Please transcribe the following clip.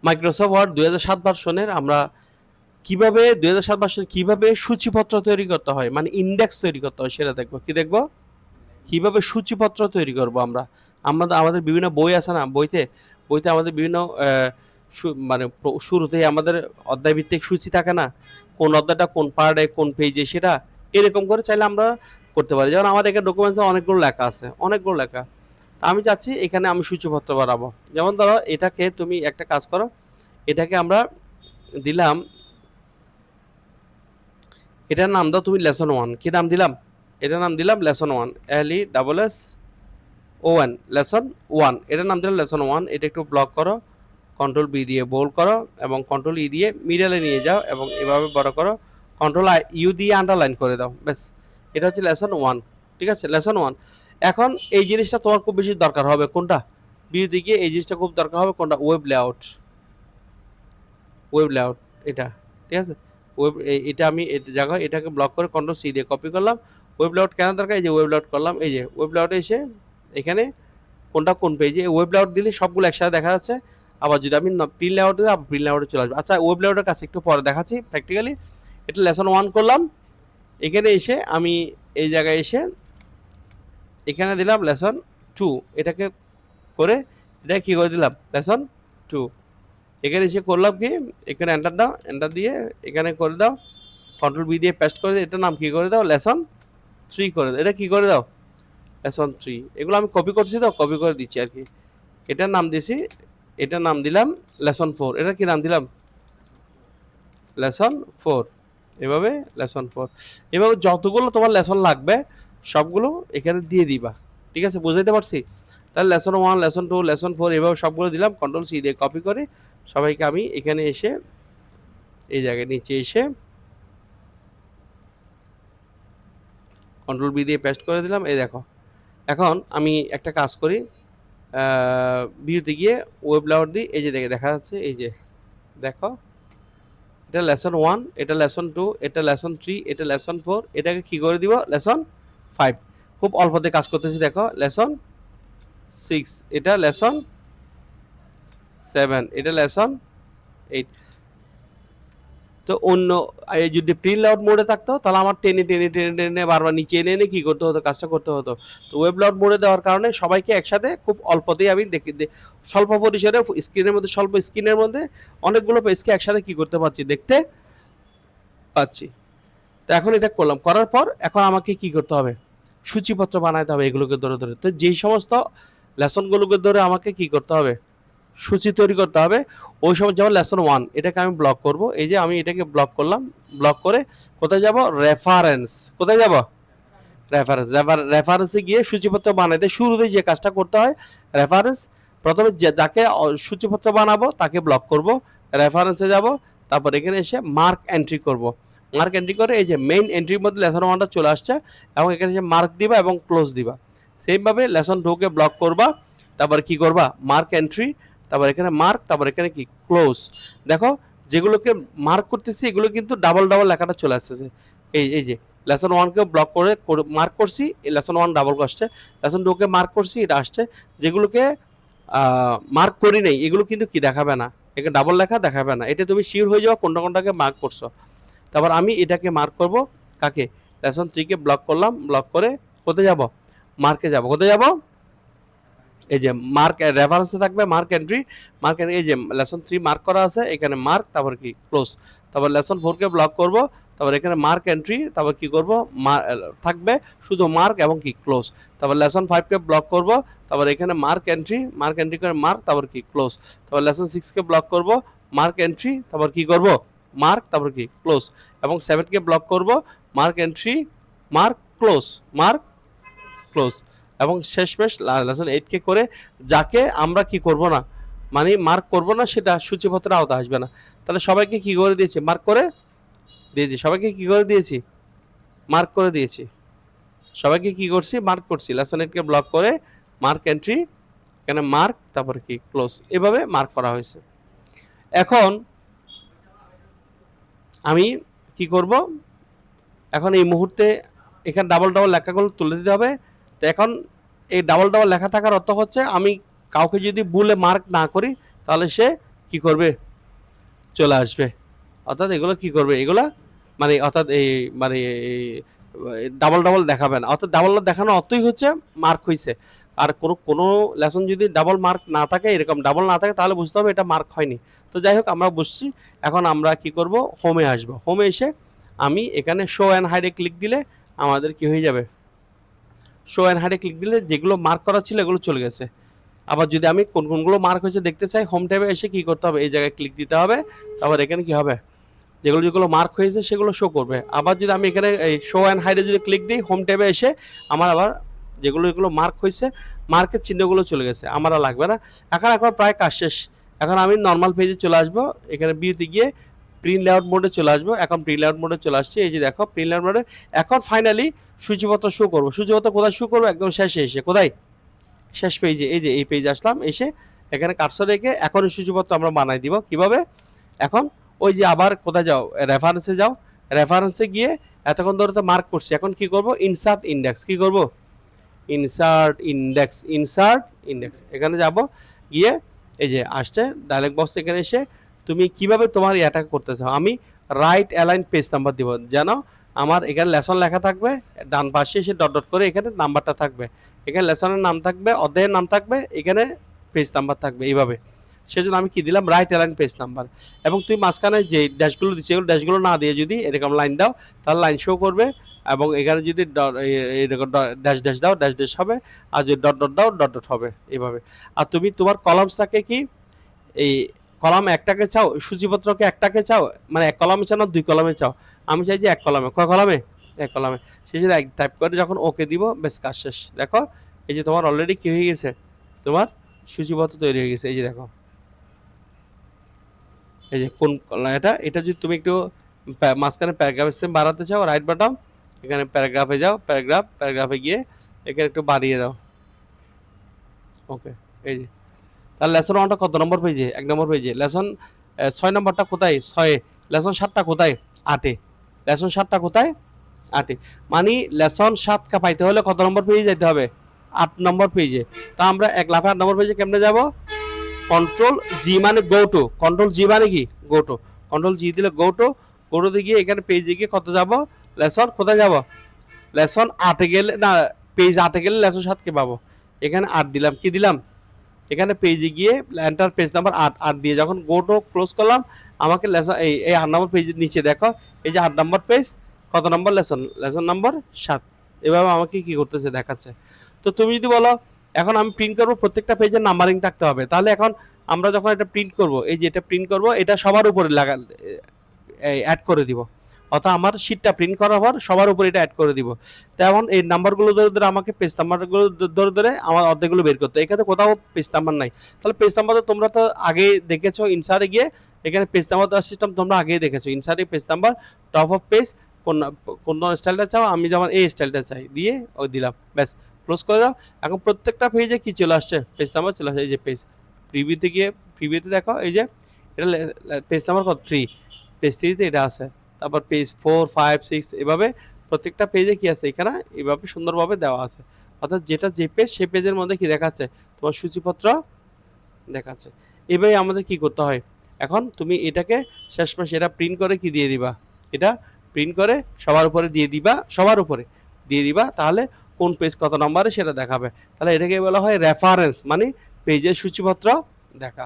Microsoft word 2007 ভার্সনের আমরা কিভাবে 2007 ভার্সন কিভাবে সূচিপত্র তৈরি করতে হয়, মানে ইন্ডেক্স তৈরি করতে হয় সেটা দেখবো। কি দেখবো? কিভাবে সূচিপত্র তৈরি করব আমরা। আমাদের বিভিন্ন বই আছে না, বইতে আমাদের বিভিন্ন মানে শুরুতেই আমাদের অধ্যায়ভিত্তিক সূচি থাকে না, কোন অধ্যায়টা কোন পার্টে কোন পেজে, সেটা এরকম করে চাইলে আমরা করতে পারি। যেমন আমার এখানে ডকুমেন্টসে অনেকগুলো লেখা আছে, অনেকগুলো লেখা। তা আমি চাচ্ছি এখানে আমি সূচিপত্র বানাবো। যেমন ধরো এটাকে তুমি একটা কাজ করো, এটাকে আমরা দিলাম, এটার নাম দাও তুমি লেসন 1। কি নাম দিলাম? এটার নাম দিলাম লেসন 1, LESSON, লেসন 1। এটার নাম দিলাম লেসন 1। এটা একটু ব্লক করো, কন্ট্রোল বি দিয়ে বোল্ড করো এবং কন্ট্রোল ই দিয়ে মিডলে নিয়ে যাও এবং এভাবে বড় করো, কন্ট্রোল ইউ দিয়ে আন্ডারলাইন করে দাও। ব্যাস, এটা হচ্ছে লেসন 1। ঠিক আছে, লেসন 1। এখন এই জিনিসটা তোমার খুব বেশি দরকার হবে কোনটা? বিউ দিকে এই জিনিসটা খুব দরকার হবে কোনটা? ওয়েব লেআউট, এটা। ঠিক আছে, ওয়েব, এটা আমি জায়গায় এটাকে ব্লক করে কন্ট্রোল সি দিয়ে কপি করলাম। ওয়েব লেআউট কেন দরকার? এই যে ওয়েব লেআউট করলাম, এই যে ওয়েব লেআউটে এসে এখানে কোনটা কোন পেজে, ওয়েব লেআউট দিলে সবগুলো একসাথে দেখা যাচ্ছে। আবার যদি আমি প্রিন্ট লেআউট দিই, আবার প্রিন্ট লেআউটে চলে আসবে। আচ্ছা, ওয়েব লেআউটের কাছে একটু পরে দেখাচ্ছি প্র্যাকটিক্যালি। এটা লেসন 1 করলাম। এখানে এসে আমি এই জায়গায় এসে এখানে দিলাম লেসন 2। এটাকে করে এটা কি করে দিলাম? লেসন 2। এখানে এসে করলাম কি, এখানে এন্টার দাও, এন্টার দিয়ে এখানে করে দাও, কন্ট্রোল বি দিয়ে পেস্ট করে দাও। এটার নাম কি করে দাও? লেসন 3 করে দাও। এটা কি করে দাও? লেসন 3। এগুলো আমি কপি করছি তো, কপি করে দিচ্ছি আর কি। এটার নাম দিছি, এটার নাম দিলাম লেসন 4। এটা কি নাম দিলাম? লেসন 4। এভাবে লেসন 4। এভাবে যতগুলো তোমার লেসন লাগবে সবগুলো এখানে দিয়ে দিবা। ঠিক আছে, বুঝাইতে পারছি? তাহলে লেসন 1, লেসন 2, লেসন 4 এভাবে সবগুলো দিলাম, কন্ট্রোল সি দিয়ে কপি করে সবাইকে আমি এখানে এসে এই জায়গায় নিচে এসে কন্ট্রোল বি দিয়ে পেস্ট করে দিলাম। এই দেখো, এখন আমি একটা কাজ করি, ভিউতে গিয়ে ওয়েব লেআউট দিই। এই যে দেখা যাচ্ছে, এই যে দেখো, এটা লেসন 1, এটা লেসন 2, এটা লেসন 3, এটা লেসন 4। এটাকে কি করে দিব? লেসন 5। খুব অল্পতে কাজ করতেছি, দেখো লেসন 6, এটা লেসন 7, এটা লেসন 8। তো অন্য যদি প্রিন্ট লেআউট মোডে থাকতো তাহলে আমার টেনে টেনে টেনে টেনে বারবার নিচে এনে এনে কি করতে হতো? কাজটা করতে হতো। তো ওয়েব লেআউট মোডে দেওয়ার কারণে সবাইকে একসাথে খুব অল্পতেই আমি স্বল্প পরিসরে স্ক্রিনের মধ্যে, স্বল্প স্ক্রিনের মধ্যে অনেকগুলো পেজকে একসাথে কি করতে পারছি? দেখতে পাচ্ছি। তো এখন এটা করলাম, করার পর এখন আমাকে কি করতে হবে? সূচিপত্র বানাইতে হবে এগুলোকে ধরে ধরে। তো যেই সমস্ত লেসনগুলোকে ধরে আমাকে কি করতে হবে? সূচি তৈরি করতে হবে। ওই সময় যেমন লেসন 1, এটাকে আমি ব্লক করব। এই যে আমি এটাকে ব্লক করলাম, ব্লক করে কোথায় যাব? রেফারেন্স। কোথায় যাব? রেফারেন্স। রেফারেন্সে গিয়ে সূচিপত্র বানাইতে শুরুতে যে কাজটা করতে হয়, রেফারেন্স। প্রথমে যাকে সূচিপত্র বানাবো তাকে ব্লক করব, রেফারেন্সে যাব, তারপর এখানে এসে মার্ক এন্ট্রি করব। মার্ক এন্ট্রি করে এই যে মেইন এন্ট্রির মধ্যে লেসন 1টা চলে আসছে এবং এখানে এসে মার্ক দিবা এবং ক্লোজ দিবা। সেমভাবে লেসন 2কে ব্লক করবা, তারপর কি করবা? মার্ক এন্ট্রি, তারপর এখানে মার্ক, তারপর এখানে কি? ক্লোজ। দেখো, যেগুলোকে মার্ক করতেছি এগুলো কিন্তু ডাবল ডাবল লেখাটা চলে আসতেছে। এই যে লেসন 1কে ব্লক করে মার্ক করছি, লেসন 1 ডাবল আসছে। লেসন 2কে মার্ক করছি, এটা আসছে। যেগুলোকে মার্ক করি নেই এগুলো কিন্তু কি দেখাবে না, এখানে ডাবল লেখা দেখাবে না। এটা তুমি শিওর হয়ে যাও কোনটা কোনটাকে মার্ক করছো। তারপর আমি এটাকে মার্ক করব, কাকে? লেসন 3কে ব্লক করলাম, ব্লক করে কোথায় যাব? মার্কে যাব। কোথায় যাব? এই যে মার্ক রেফারেন্সে থাকবে মার্ক এন্ট্রি, মার্ক এন্ট্রি। এই যে লেসন 3 মার্ক করা আছে, এখানে মার্ক, তারপর কি? ক্লোজ। তারপর লেসন 4কে ব্লক করব, তারপর এখানে মার্ক এন্ট্রি, তারপর কি করব? থাকবে শুধু মার্ক এবং কি? ক্লোজ। তারপর লেসন 5কে ব্লক করব, তারপর এখানে মার্ক এন্ট্রি, মার্ক এন্ট্রি করে মার্ক, তারপর কি? ক্লোজ। তারপর লেসন 6কে ব্লক করব, মার্ক এন্ট্রি, তারপর কি করব? মার্ক, তারপর কি? ক্লোজ। এবং 7কে ব্লক করব, mark entry, mark, close, mark, close. এবং শেষমেশ লেসন 8কে করে যাকে আমরা কি করব না, মানে মার্ক করব না, সেটা সূচিপত্রের আওতা আসবে না। তাহলে সবাইকে কি করে দিয়েছি? মার্ক করে দিয়েছি। সবাইকে কি করে দিয়েছি? মার্ক করে দিয়েছি। সবাইকে কি করছি? মার্ক করছি। লেসন 8কে ব্লক করে মার্ক এন্ট্রি, এখানে মার্ক, তারপরে কি? ক্লোজ। এভাবে মার্ক করা হয়েছে। এখন আমি কি করব? এখন এই মুহূর্তে এখানে ডাবল ডাবল লেখাগুলো তুলে দিতে হবে। তো এখন এই ডাবল ডাবল লেখা থাকার অর্থ হচ্ছে আমি কাউকে যদি ভুলে মার্ক না করি তাহলে সে কি করবে, চলে আসবে। অর্থাৎ এগুলো কি করবে, এগুলা মানে অর্থাৎ এই মানে ডাবল ডাবল দেখাবে না। অর্থাৎ ডাবল দেখানো অর্থই হচ্ছে মার্ক হয়েছে। আর কোনো লেসন যদি ডাবল মার্ক না থাকে, এরকম ডাবল না থাকে, তাহলে বুঝতে হবে এটা মার্ক হয়নি। তো যাই হোক, আমরা বুঝছি। এখন আমরা কি করব, হোমে আসব। হোমে এসে আমি এখানে শো অ্যান্ড হাইডে ক্লিক দিলে আমাদের কি হয়ে যাবে, শো অ্যান্ড হাইডে ক্লিক দিলে যেগুলো মার্ক করা ছিল এগুলো চলে গেছে। আবার যদি আমি কোনগুলো মার্ক হয়েছে দেখতে চাই, হোম ট্যাবে এসে কি করতে হবে, এই জায়গায় ক্লিক দিতে হবে। তারপর এখানে কি হবে, যেগুলো মার্ক হয়েছে সেগুলো শো করবে। আবার যদি আমি এখানে এই শো অ্যান্ড হাইডে যদি ক্লিক দিই, হোম ট্যাবে এসে আমার আবার যেগুলো মার্ক হয়েছে, মার্কের চিহ্নগুলো চলে গেছে, আমার আর লাগবে না। এখন প্রায় কাজ শেষ। এখন আমি নর্মাল পেজে চলে আসবো, এখানে ভিউতে গিয়ে প্রিন্ট লেআউট মোডে চলে আসবো। এখন প্রিন্ট লেআউট মোডে চলে আসছে, এই যে দেখো প্রিন্ট লেআউট মোডে। এখন ফাইনালি সূচিপত্র শো করবো। সূচিপত্র কোথায় শো করবো, একদম শেষে এসে, কোথায়, শেষ পেজে। এই যে এই পেজে আসলাম, এসে এখানে কার্সর রেখে এখন সূচিপত্র আমরা বানাই দিব। কিভাবে, এখন ওই যে আবার কোথায় যাও, রেফারেন্সে যাও। রেফারেন্সে গিয়ে এতক্ষণ ধরে তো মার্ক করছি, এখন কি করব, ইনসার্ট ইন্ডেক্স। কি করব, ইনসার্ট ইন্ডেক্স এখানে যাব। গিয়ে এই যে আসছে ডায়লগ বক্স, এখানে এসে তুমি কিভাবে তোমার ইয়াটা করতে চাও। আমি রাইট অ্যালাইন পেজ নাম্বার দিব, যেন আমার এখানে লেসন লেখা থাকবে, ডান পাশে এসে ডট ডট করে এখানে নাম্বারটা থাকবে। এখানে লেসনের নাম থাকবে, অধ্যায়ের নাম থাকবে, এখানে পেজ নাম্বার থাকবে, এইভাবে। সেজন্য আমি কি দিলাম, রাইট অ্যালাইন পেজ নাম্বার। এবং তুমি মাঝখানে যে ড্যাশগুলো দিচ্ছি, এগুলো ড্যাশগুলো না দিয়ে যদি এরকম লাইন দাও, তাহলে লাইন শো করবে। এবং এখানে যদি এরকম ড্যাশ ড্যাশ দাও, ড্যাশ ড্যাশ হবে। আর যদি ডট ডট দাও, ডট ডট হবে, এইভাবে। আর তুমি তোমার কলামসটাকে কি, এই কলাম একটাকে চাও, সূচিপত্রকে একটাকে চাও, মানে এক কলামে চাও না দুই কলামে চাও। আমি চাই যে এক কলামে। কয় কলামে, এক কলামে। সেই জন্য এক টাইপ করে যখন ওকে দিব, বেশ কাজ শেষ। দেখো এই যে তোমার অলরেডি কি হয়ে গেছে, তোমার সূচিপত্র তৈরি হয়ে গেছে। এই যে দেখো, এই যে কোন এটা যদি তুমি একটু মাঝখানে প্যারাগ্রাফের সেম বাড়াতে চাও, রাইট বাটন, এখানে প্যারাগ্রাফে যাও, প্যারাগ্রাফে গিয়ে এখানে একটু বাড়িয়ে দাও। ওকে, এই যে তাহলে লেসন 1টা কত নম্বর পেজে, 1 নম্বর পেজে। লেসন 6 নম্বরটা কোথায়, 6-এ। লেসন 7টা কোথায়, 8-এ। লেসন 7টা কোথায়, 8-এ। মানে লেসন 7কা পাইতে হলে কত নম্বর পেজে যেতে হবে, 8 নম্বর পেজে। তা আমরা এক লাফে 8 নম্বর পেজে কেমনে যাব, কন্ট্রোল জি মানে গো টু, কন্ট্রোল জি মানে কি, গো টু। কন্ট্রোল জি দিলে গো টু, গোটোতে গিয়ে এখানে পেজে গিয়ে কত যাব, লেসন কোথায় যাব, লেসন 8-এ গেলে না, পেজ 8-এ গেলে লেসন 7কে পাবো। এখানে 8 দিলাম, কি দিলাম, এখানে পেজে গিয়ে এন্টার পেজ নাম্বার 8 দিয়ে যখন গো টু ক্লোজ করলাম, আমাকে লেসন এই 8 নম্বর পেজের নিচে দেখো, এই যে 8 নম্বর পেজ, কত নম্বর লেসন, লেসন নম্বর 7। এভাবে আমাকে কি করতেছে, দেখাচ্ছে। তো তুমি যদি বলো এখন আমি প্রিন্ট করবো, প্রত্যেকটা পেজের নাম্বারিং থাকতে হবে, তাহলে এখন আমরা যখন এটা প্রিন্ট করব, এই যে এটা প্রিন্ট করব, এটা সবার উপরে অ্যাড করে দিব। অর্থাৎ আমার শিটটা প্রিন্ট করার পর সবার উপরে এটা অ্যাড করে দিব। তেমন এই নাম্বারগুলো ধরে ধরে আমাকে পেজ নাম্বারগুলো ধরে ধরে আমার অর্ধেকগুলো বের করতে, এখানে কোথাও পেজ নাম্বার নাই। তাহলে পেজ নাম্বার তো তোমরা তো আগে দেখেছো, ইনসার্টে গিয়ে এখানে পেজ নাম্বার দেওয়ার সিস্টেম তোমরা আগেই দেখেছো। ইনসার্টে page number, top of page, কোন স্টাইলটা চাও, আমি যেমন এই স্টাইলটা চাই, দিয়ে ওই দিলাম, ব্যাস ক্লোজ করে দাও। এখন প্রত্যেকটা পেজে কি চলে আসছে, পেজ নাম্বার চলে আসছে। এই যে পেজ প্রিভিউতে গিয়ে, প্রিভিউতে দেখো, এই যে এটা পেজ নাম্বার কত, 3, পেজ 3-তে এটা আছে। তারপর পেজ 4, 5, 6, এভাবে প্রত্যেকটা পেজে কি আছে, এখানে এইভাবে সুন্দরভাবে দেওয়া আছে। অর্থাৎ যেটা যে পেজ, সেই পেজের মধ্যে কি দেখাচ্ছে, তোমার সূচিপত্র দেখাচ্ছে। এভাবে আমাদের কি করতে হয়, এখন তুমি এটাকে শেষমেশ এটা প্রিন্ট করে কি দিয়ে দিবা, এটা প্রিন্ট করে সবার উপরে দিয়ে দিবা, সবার উপরে দিয়ে দিবা, তাহলে কোন পেজ কত নম্বরে সেটা দেখাবে। তাহলে এটাকে বলা হয় রেফারেন্স, মানে পেজের সূচিপত্র দেখা।